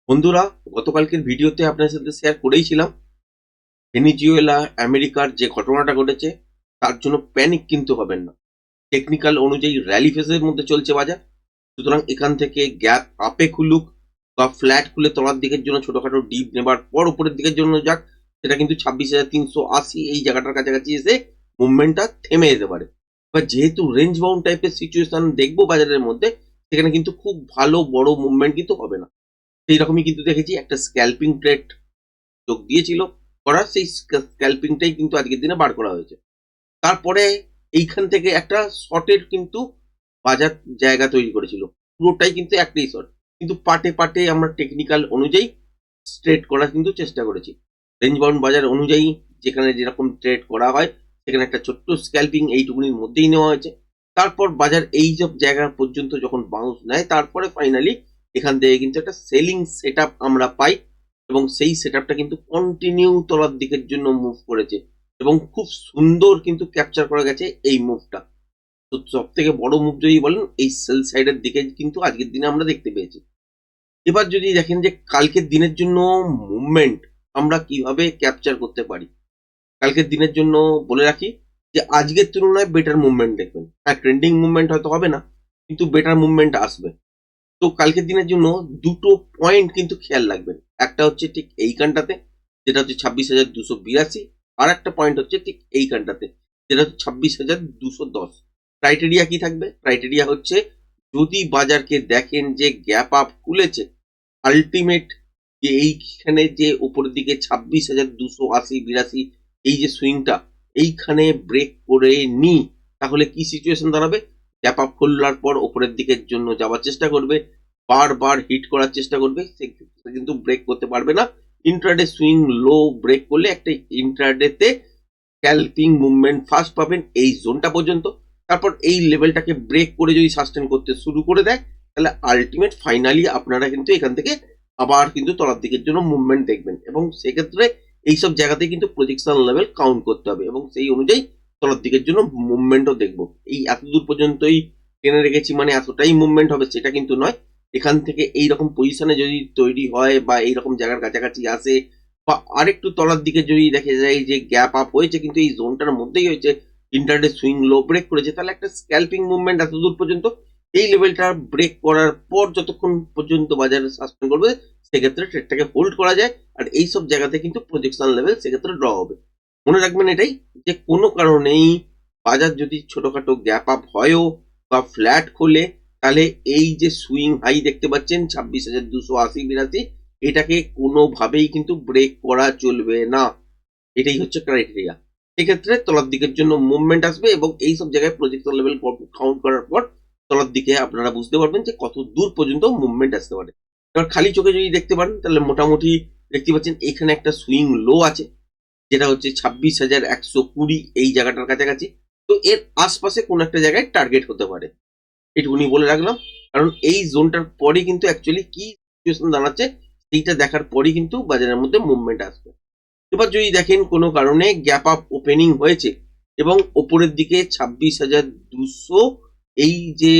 বন্ধুরা, গতকালকের ভিডিওতে আপনার সাথে শেয়ার করেইছিলাম ভেনিজুয়েলা আমেরিকার যে ঘটনাটা ঘটেছে তার জন্য প্যানিক কিন্তু হবেন না। টেকনিক্যাল অনুযায়ী র্যালি ফেজের মধ্যে চলছে বাজার। সুতরাং এখান থেকে গ্যাপ আপে খুলুক বা ফ্ল্যাট খুলে তলার দিকের জন্য ছোটখাটো ডিপ নেবার পর উপরের দিকের জন্য যাক, সেটা কিন্তু 26,380 এই জায়গাটার কাছাকাছি এসে মুভমেন্টটা থেমে যেতে পারে। এবার যেহেতু রেঞ্জ বাউন্ড টাইপের সিচুয়েশন দেখবো বাজারের মধ্যে, সেখানে কিন্তু খুব ভালো বড় মুভমেন্ট কিন্তু হবে না। সেই রকমই কিন্তু দেখেছি একটা স্ক্যাল্পিং ট্রেড যোগ দিয়েছিল করার, সেই স্ক্যাল্পিংটাই কিন্তু আজকের দিনে বার করা হয়েছে। তারপরে এইখান থেকে একটা শর্টের কিন্তু বাজার জায়গা তৈরি করেছিল, পুরোটাই কিন্তু একটাই শর্ট, কিন্তু পাটে পাটে আমরা টেকনিক্যাল অনুযায়ী ট্রেড করার কিন্তু চেষ্টা করেছি। রেঞ্জ বাউন্ড বাজার অনুযায়ী যেখানে যেরকম ট্রেড করা হয় সেখানে একটা ছোট্ট স্ক্যাল্পিং এইটুকুনির মধ্যেই নেওয়া হয়েছে। তারপর বাজার এই সব জায়গা পর্যন্ত যখন বাউন্স নেয়, তারপরে ফাইনালি এখান থেকে কিন্তু একটা সেলিং সেট আমরা পাই, এবং সেই সেট কিন্তু কন্টিনিউ তলার দিকের জন্য মুভ করেছে এবং খুব সুন্দর কিন্তু ক্যাপচার করা গেছে এই মুভটা। তো সব থেকে বড় মুভ যদি বলেন, এই সেল সাইডের দিকে কিন্তু আজকের দিনে আমরা দেখতে পেয়েছি। এবার যদি দেখেন যে কালকের দিনের জন্য মুভমেন্ট আমরা কিভাবে ক্যাপচার করতে পারি, কালকের দিনের জন্য বলে রাখি যে আজকের তুলনায় বেটার মুভমেন্ট দেখবেন। হ্যাঁ, ট্রেন্ডিং মুভমেন্ট হয়তো হবে না, কিন্তু বেটার মুভমেন্ট আসবে। তো কালকের দিনের জন্য দুটো পয়েন্ট কিন্তু খেয়াল রাখবেন। একটা হচ্ছে ঠিক এইখানটাতে, যেটা হচ্ছে 26,282, আর একটা পয়েন্ট হচ্ছে ঠিক এইখানটাতে, যেটা হচ্ছে 26,210। ক্রাইটেরিয়া কি থাকবে? ক্রাইটেরিয়া হচ্ছে যদি বাজারকে দেখেন যে গ্যাপ আপ খুলেছে, আলটিমেট যে এইখানে যে উপরের দিকে 26,280-82 এই যে সুইংটা এইখানে ব্রেক করে নি, তাহলে কি সিচুয়েশন দাঁড়াবে? গ্যাপ আপ খোলার পর ওপরের দিকের জন্য যাওয়ার চেষ্টা করবে, বারবার হিট করার চেষ্টা করবে, সেক্ষেত্রে কিন্তু ব্রেক করতে পারবে না। ইন্ট্রাডে সুইং লো ব্রেক করলে একটা ইন্ট্রাডেতে স্ক্যালপিং মুভমেন্ট ফার্স্ট পাবেন এই জোনটা পর্যন্ত। তারপর এই লেভেলটাকে ব্রেক করে যদি সাস্টেন করতে শুরু করে দেয়, তাহলে আলটিমেট ফাইনালি আপনারা কিন্তু এখান থেকে আবার কিন্তু তলার দিকের জন্য মুভমেন্ট দেখবেন, এবং সেক্ষেত্রে এইসব জায়গাতে কিন্তু প্রজেকশন লেভেল কাউন্ট করতে হবে, এবং সেই অনুযায়ী তলার দিকের জন্য মুভমেন্টও দেখবো। এই এতদূর পর্যন্তই টেনে রেখেছি মানে এতটাই মুভমেন্ট হবে সেটা কিন্তু নয়। এখান থেকে এইরকম পজিশনে যদি তৈরি হয় বা এইরকম জায়গার কাছাকাছি আসে, বা আরেকটু তলার দিকে যদি দেখে যায় যে গ্যাপ আপ হয়েছে কিন্তু এই জোনটার মধ্যেই হয়েছে, ইন্টারডে সুইং লো ব্রেক করেছে, তাহলে একটা স্ক্যাল্পিং মুভমেন্ট এত দূর পর্যন্ত এই লেভেলটা ব্রেক করার পর যতক্ষণ পর্যন্ত বাজারে সাসপেন্ড করবে, সেক্ষেত্রে ট্রেডটাকে হোল্ড করা যায়। আর এই সব জায়গাতে কিন্তু প্রজেকশন লেভেল সেক্ষেত্রে ড্র হবে। মনে রাখবেন এটাই, যে কোনো কারণেই বাজার যদি ছোটখাটো গ্যাপ আপ হয়ও বা ফ্ল্যাট খোলে, তাহলে এই যে সুইং হাই দেখতে পাচ্ছেন 26,280-82, এটাকে কোনোভাবেই কিন্তু ব্রেক করা চলবে না। এটাই হচ্ছে ক্রাইটেরিয়া। সেক্ষেত্রে তলার দিকের জন্য মুভমেন্ট আসবে, এবং এই সব জায়গায় প্রজেকশন লেভেল কাউন্ট করার পর তলার দিকে আপনারা বুঝতে পারবেন যে কত দূর পর্যন্ত মুভমেন্ট আসতে পারে। এবার খালি চোখে যদি দেখতে পারেন, তাহলে মোটামুটি দেখতে পাচ্ছেন এখানে একটা সুইং লো আছে, যেটা হচ্ছে 26,120 এই জায়গাটার কাছাকাছি। তো এর আশপাশে কোন একটা জায়গায় টার্গেট হতে পারে, এটুকুনি বলে রাখলাম। কারণ এই জোনটার পরে কিন্তু অ্যাকচুয়ালি কি সিচুয়েশন দাঁড়াচ্ছে সেইটা দেখার পরই কিন্তু বাজারের মধ্যে মুভমেন্ট আসবে। এবার যদি দেখেন কোনো কারণে গ্যাপ আপ ওপেনিং হয়েছে এবং ওপরের দিকে 26,200 এই যে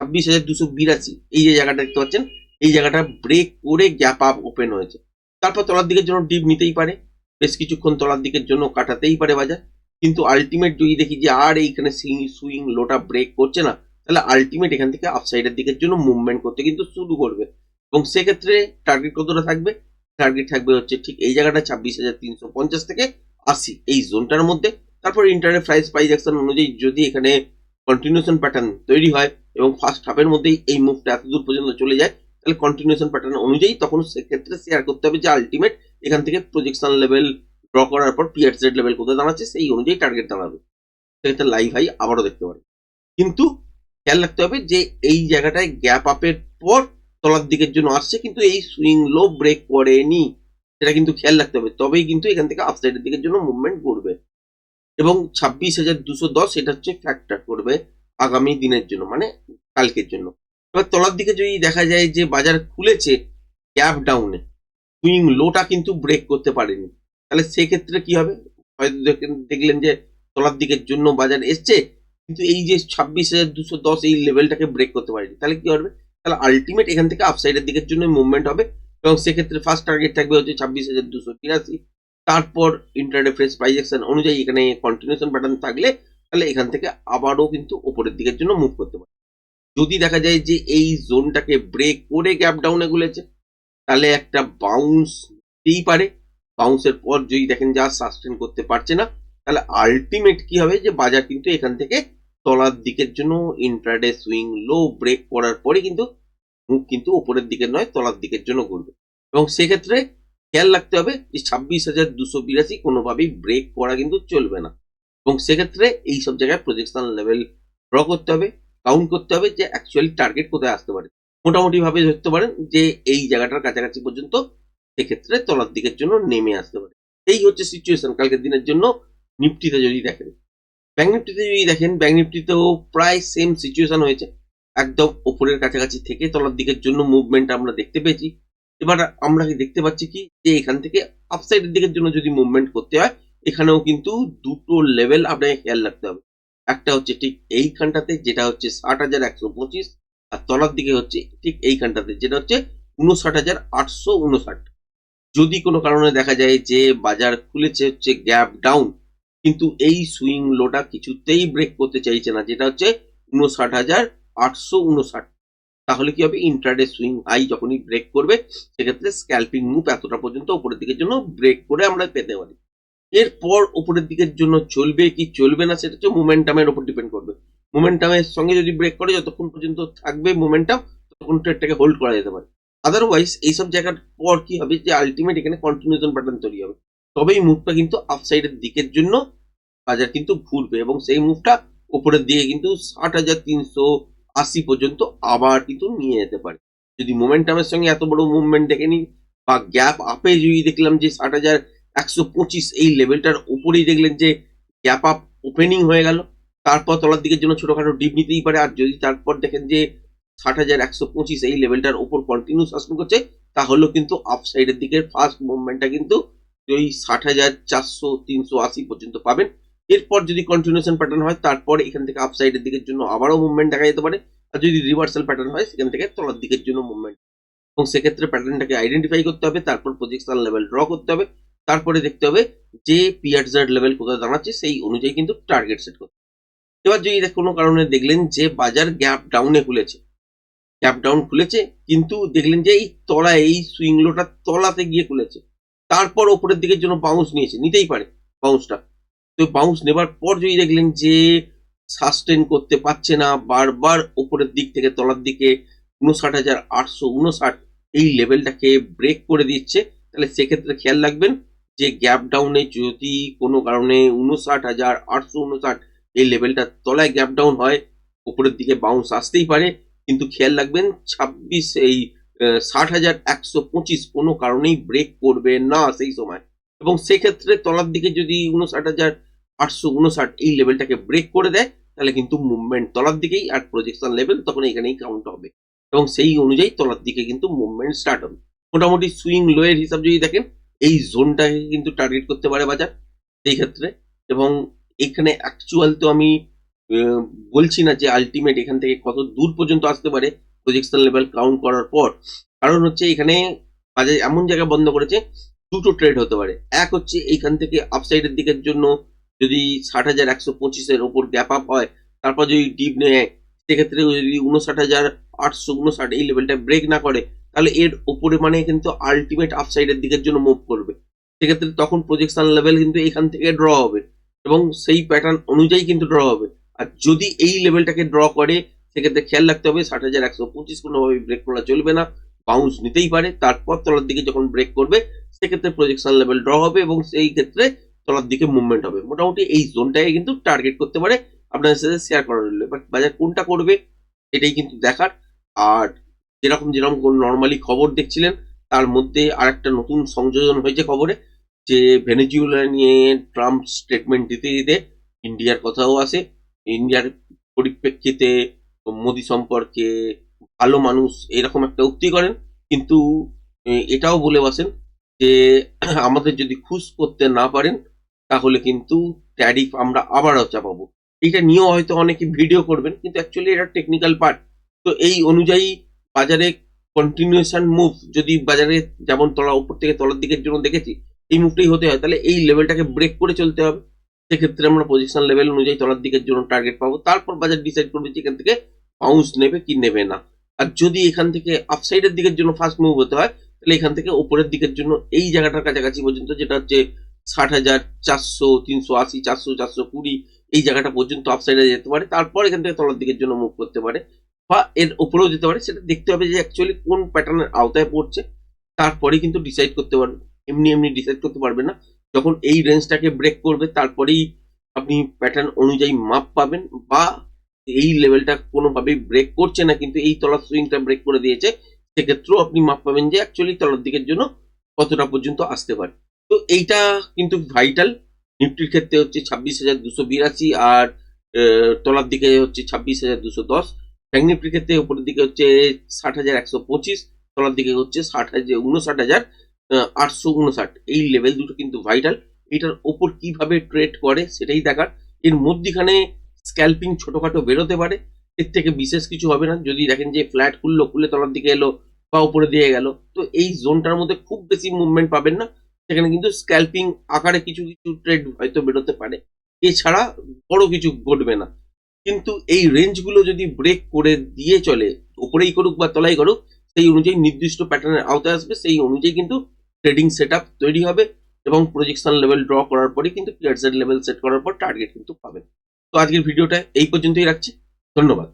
26,282 এই যে জায়গাটা দেখতে পাচ্ছেন, এই জায়গাটা ব্রেক করে গ্যাপ আপ ওপেন হয়েছে। তারপর তলার দিকের জন্য ডিপ নিতেই পারে, বেশ কিছুক্ষণ তলার দিকের জন্য কাটাতেই পারে বাজার। কিন্তু আলটিমেট যদি দেখি যে আর এইখানে সুইং লোটা ব্রেক করছে না, তাহলে আলটিমেট এখান থেকে আপসাইডের দিকের জন্য মুভমেন্ট করতে কিন্তু শুরু করবে, এবং সেক্ষেত্রে টার্গেট কতটা থাকবে? টার্গেট থাকবে হচ্ছে ঠিক এই জায়গাটা 26,350 থেকে 80 এই জোনটার মধ্যে। তারপর ইন্টারডে প্রাইস অ্যাকশন অনুযায়ী যদি এখানে কন্টিনিউশন প্যাটার্ন তৈরি হয় এবং ফার্স্ট হাফের মধ্যেই এই মুভটা এত দূর পর্যন্ত চলে যায়, তাহলে কন্টিনিউশন প্যাটার্ন অনুযায়ী তখন সেক্ষেত্রে শেয়ার করতে হবে যে আলটিমেট এখান থেকে প্রজেকশন লেভেল ড্র করার পর পিআরজেড লেভেল কোথায় দাঁড়াচ্ছে সেই অনুযায়ী টার্গেট দাঁড়াবে। সেক্ষেত্রে লাইভ হাই আবারও দেখতে পারে, কিন্তু খেয়াল রাখতে হবে যে এই জায়গাটায় গ্যাপ আপের পর তলার দিকের জন্য আসছে, কিন্তু এই সুইং লো ব্রেক করেনি, সেটা কিন্তু খেয়াল রাখতে হবে। তবেই কিন্তু এখান থেকে আপসাইডের দিকের জন্য মুভমেন্ট করবে, এবং 26,210 এটা হচ্ছে ফ্যাক্টর করবে আগামী দিনের জন্য, মানে কালকের জন্য। এবার তলার দিকে যদি দেখা যায় যে বাজার খুলেছে গ্যাপ ডাউনে, সুইং লোটা কিন্তু ব্রেক করতে পারেনি, তাহলে সেক্ষেত্রে কি হবে? হয়তো দেখলেন যে তলার দিকের জন্য বাজার এসছে, কিন্তু এই যে 26,210 এই লেভেলটাকে ব্রেক করতে পারেনি, তাহলে কি হবে? তাহলে আলটিমেট এখান থেকে আপসাইডের দিকের জন্য মুভমেন্ট হবে এবং সেক্ষেত্রে ফার্স্ট টার্গেট থাকবে হচ্ছে 26,283। তারপর ইন্টারডে ফ্রেশ প্রাইস অ্যাকশন অনুযায়ী এখানে কন্টিনিউশন প্যাটার্ন থাকলে তাহলে এখান থেকে আবারও কিন্তু উপরের দিকের জন্য মুভ করতে পারে। যদি দেখা যায় যে এই জোনটাকে ব্রেক করে গ্যাপ ডাউনে গুলেছে তাহলে একটা বাউন্স দিতেই পারে। বাউন্সের পর যদি দেখেন যা সাস্টেন করতে পারছে না তাহলে আলটিমেট কি হবে যে বাজার কিন্তু এখান থেকে তলার দিকের জন্য ইন্ট্রাডে সুইং লো ব্রেক করার পরে কিন্তু মুখ কিন্তু উপরের দিকে নয় তলার দিকের জন্য ঘুরবে এবং সেক্ষেত্রে খেয়াল রাখতে হবে যে 26,282 কোনোভাবেই ব্রেক করা কিন্তু চলবে না এবং সেক্ষেত্রে এই সব জায়গায় প্রজেকশন লেভেল ড্র করতে হবে, কাউন্ট করতে হবে যে অ্যাকচুয়ালি টার্গেট কোথায় আসতে পারে। মোটামুটি ভাবে ধরতে পারেন যে এই জায়গাটার কাছাকাছি পর্যন্ত সেক্ষেত্রে তলার দিকের জন্য নেমে আসতে পারে। এই হচ্ছে সিচুয়েশন কালকের দিনের জন্য। নিফটিতে যদি দেখেন, ব্যাংক নিফটিতে যদি দেখেন, ব্যাংক নিফটিতেও প্রায় সেম সিচুয়েশন হয়েছে। একদম ওপরের কাছাকাছি থেকে তলার দিকের জন্য মুভমেন্ট আমরা দেখতে পেয়েছি। এবার আমরা দেখতে পাচ্ছি কি যে এখান থেকে আপসাইডের দিকের জন্য যদি মুভমেন্ট করতে হয় এখানেও কিন্তু দুটো লেভেল আপনাকে খেয়াল রাখতে হবে। একটা হচ্ছে ঠিক এইখানটাতে যেটা হচ্ছে 60,125 আর তলার দিকে হচ্ছে ঠিক এইখানটাতে যেটা হচ্ছে 59,859। যদি কোনো কারণে দেখা যায় যে বাজার খুলেছে হচ্ছে গ্যাপ ডাউন কিন্তু এই সুইং লোটা কিছুতেই ব্রেক করতে চাইছে না যেটা হচ্ছে 59,859, তাহলে কি হবে ইন্ট্রাডে সুইং হাই যখনই ব্রেক করবে সেক্ষেত্রে স্ক্যাল্পিং মুভ এতটা পর্যন্ত উপরের দিকের জন্য ব্রেক করে আমরা পেতে পারি। এরপর উপরের দিকের জন্য চলবে কি চলবে না সেটা হচ্ছে মোমেন্টামের উপর ডিপেন্ড করবে। মোমেন্টামের সঙ্গে যদি ব্রেক করে যতক্ষণ পর্যন্ত থাকবে মোমেন্টাম ততক্ষণ ট্রেডটাকে হোল্ড করা যেতে পারে। আদারওয়াইজ এইসব জায়গার পর কি হবে যে আলটিমেট এখানে কন্টিনিউশন প্যাটার্ন তৈরি হবে, তবেই মুভটা কিন্তু আপসাইডের দিকের জন্য বাজার কিন্তু ঘুরবে এবং সেই মুভটা উপরের দিকে কিন্তু 60,380 পর্যন্ত আবার কিন্তু নিয়ে যেতে পারে। যদি মোমেন্টামের সঙ্গে এত বড় মুভমেন্ট দেখে নিই বা গ্যাপ আপে যদি দেখলাম যে 60,125 এই লেভেলটার উপরেই দেখলেন যে গ্যাপ আপ ওপেনিং হয়ে গেল, তারপর তলার দিকের জন্য ছোটখাটো ডিপ নিতেই পারে। আর যদি তারপর দেখেন যে 60,125 এই লেভেলটার উপর কন্টিনিউ শাসন করছে তাহলেও কিন্তু আপসাইডের দিকের ফার্স্ট মুভমেন্টটা কিন্তু ওই 60,400-380 পর্যন্ত পাবেন। এরপর যদি কন্টিনিউশন প্যাটার্ন হয় তারপর এখান থেকে আপসাইডের দিকের জন্য আবারও মুভমেন্ট দেখা যেতে পারে। আর যদি রিভার্সাল প্যাটার্ন হয় সেখান থেকে তলার দিকের জন্য মুভমেন্ট এবং সেক্ষেত্রে প্যাটার্নটাকে আইডেন্টিফাই করতে হবে, তারপর প্রজেকশন লেভেল ড্র করতে হবে, তারপরে দেখতে হবে যে পিয়ারজার লেভেল কোথায় দাঁড়াচ্ছে সেই অনুযায়ী কিন্তু টার্গেট সেট করতে হবে। এবার যদি কোনো কারণে দেখলেন যে বাজার গ্যাপ ডাউনে খুলেছে, গ্যাপ ডাউন খুলেছে কিন্তু দেখলেন যে এই তলায় এই সুইং লোটার তলাতে গিয়ে খুলেছে, তারপর ওপরের দিকের জন্য বাউন্স নিয়েছে, নিতেই পারে বাউন্সটা। তো বাউন্স নেবার পর যদি দেখলেন যে সাস্টেন করতে পারছে না, বারবার ওপরের দিক থেকে তলার দিকে 59,859 এই লেভেলটাকে ব্রেক করে দিচ্ছে, তাহলে সেক্ষেত্রে খেয়াল রাখবেন যে গ্যাপ ডাউনে যদি কোনো কারণে 59,859 এই লেভেলটার তলায় গ্যাপ ডাউন হয় উপরের দিকে বাউন্স আসতেই পারে, কিন্তু খেয়াল রাখবেন 60,125 কোনো কারণেই ব্রেক করবে না সেই সময় এবং সেক্ষেত্রে তলার দিকে যদি 59,859 এই লেভেলটাকে ব্রেক করে দেয় তাহলে কিন্তু মুভমেন্ট তলার দিকেই আর প্রজেকশন লেভেল তখন এখানেই কাউন্ট হবে এবং সেই অনুযায়ী তলার দিকে কিন্তু মুভমেন্ট স্টার্ট হবে। মোটামুটি সুইং লো এর হিসাব যদি দেখেন এই জোনটাকে কিন্তু টার্গেট করতে পারে বাজার সেই ক্ষেত্রে এবং এখানে অ্যাকচুয়াল তো আমি বলছি না যে আলটিমেট এখান থেকে কত দূর পর্যন্ত আসতে পারে প্রজেকশন লেভেল কাউন্ট করার পর, কারণ হচ্ছে এখানে বাজার এমন জায়গা বন্ধ করেছে দুটো ট্রেড হতে পারে। এক হচ্ছে এইখান থেকে আপসাইডের দিকের জন্য যদি 60,125 ওপর গ্যাপ আপ হয় তারপর যদি ডিপ নেয় সেক্ষেত্রে যদি 59,859 এই লেভেলটা ব্রেক না করে তাহলে এর উপরে মানে কিন্তু আলটিমেট আপসাইডের দিকের জন্য মুভ করবে, সেক্ষেত্রে তখন প্রজেকশন লেভেল কিন্তু এখান থেকে ড্র হবে এবং সেই প্যাটার্ন অনুযায়ী কিন্তু ড্র হবে। আর যদি এই লেভেলটাকে ড্র করে সেক্ষেত্রে খেয়াল রাখতে হবে 60,125 কোনোভাবে ব্রেক করা চলবে না, বাউন্স নিতেই পারে, তারপর তলার দিকে যখন ব্রেক করবে সেক্ষেত্রে প্রজেকশন লেভেল ড্র হবে এবং সেই ক্ষেত্রে তলার দিকে মুভমেন্ট হবে। মোটামুটি এই জোনটাকে কিন্তু টার্গেট করতে পারে, আপনাদের সাথে শেয়ার করা রইল। বাট বাজার কোনটা করবে এটাই কিন্তু দেখার। আর যেরকম যেরকম নর্মালি খবর দেখছিলেন তার মধ্যে আর একটা নতুন সংযোজন হয়েছে খবরে যে ভেনেজুয়েলা নিয়ে ট্রাম্প স্টেটমেন্ট দিতে দিতে ইন্ডিয়ার কথাও আসে। ইন্ডিয়ার পরিপ্রেক্ষিতে মোদি সম্পর্কে ভালো মানুষ এরকম একটা উক্তি করেন, কিন্তু এটাও বলে বসেন যে আমাদের যদি খুশ করতে না পারেন তাহলে কিন্তু ট্যারিফ আমরা আবারও চাপাবো। এইটা নিয়েও হয়তো অনেকে ভিডিও করবেন কিন্তু অ্যাকচুয়ালি এটা টেকনিক্যাল পার্ট। তো এই অনুযায়ী বাজারে কন্টিনিউশন মুভ যদি বাজারে যেমন তলা উপর থেকে তলার দিকের জন্য দেখেছি এই মুভটাই হতে হয়, তাহলে এই লেভেলটাকে ব্রেক করে চলতে হবে। সেক্ষেত্রে আমরা পজিশন লেভেল অনুযায়ী তলার দিকের জন্য টার্গেট পাবো, তারপর বাজার ডিসাইড করবে যে এখান থেকে বাউন্স নেবে কি নেবে না। আর যদি এখান থেকে আপসাইডের দিকের জন্য ফার্স্ট মুভ হতে হয়, তাহলে এখান থেকে উপরের দিকের জন্য এই জায়গাটার কাছাকাছি পর্যন্ত, যেটা হচ্ছে 60,400, 380, 400, 420 এই জায়গাটা পর্যন্ত আপসাইডে যেতে পারে, তারপর এখান থেকে তলার দিকের জন্য মুভ করতে পারে বা এর উপরেও যেতে পারে। সেটা দেখতে হবে যে অ্যাকচুয়ালি কোন প্যাটার্নের আওতায় পড়ছে, তারপরে কিন্তু ডিসাইড করতে পারবে। এমনি এমনি ডিসাইড করতে পারবে না। যখন এই রেঞ্জটাকে ব্রেক করবে তারপরেই আপনি প্যাটার্ন অনুযায়ী মাপ পাবেন, বা এই লেভেলটা কোনোভাবেই ব্রেক করছে না কিন্তু এই তলার সুইংটা ব্রেক করে দিয়েছে, সেক্ষেত্রেও আপনি মাপ পাবেন যে অ্যাকচুয়ালি তলার দিকের জন্য কতটা পর্যন্ত আসতে পারে। তো এইটা কিন্তু ভাইটাল। নিফটির ক্ষেত্রে হচ্ছে 26,282, আর তলার দিকে হচ্ছে 26,210। ব্যাংক নিফটির ক্ষেত্রে উপরের দিকে হচ্ছে 60,125, তলার দিকে হচ্ছে 59,859। এই লেভেল দুটো কিন্তু ভাইটাল। এটার ওপর কিভাবে ট্রেড করে সেটাই দেখার। এর মধ্যিখানে স্ক্যাল্পিং ছোটখাটো বেরোতে পারে, এর থেকে বিশেষ কিছু হবে না। যদি দেখেন যে ফ্ল্যাট খুললো, খুলে তলার দিকে এলো বা উপরে দিয়ে গেল, তো এই জোনটার মধ্যে খুব বেশি মুভমেন্ট পাবেন না। সেখানে কিন্তু স্ক্যাল্পিং আকারে কিছু কিছু ট্রেড হয়তো বেরোতে পারে, এছাড়া বড় কিছু ঘটবে না। কিন্তু এই রেঞ্জগুলো যদি ব্রেক করে দিয়ে চলে, উপরেই করুক বা তলাই করুক, সেই অনুযায়ী নির্দিষ্ট প্যাটার্নের আওতায় আসবে, সেই অনুযায়ী কিন্তু ট্রেডিং সেট তৈরি হবে এবং প্রজেকশন লেভেল ড্র করার পরে কিন্তু ক্লিয়ার সেট লেভেল সেট করার পর টার্গেট কিন্তু পাবেন। তো আজকের ভিডিওটা এই পর্যন্তই রাখছি। ধন্যবাদ।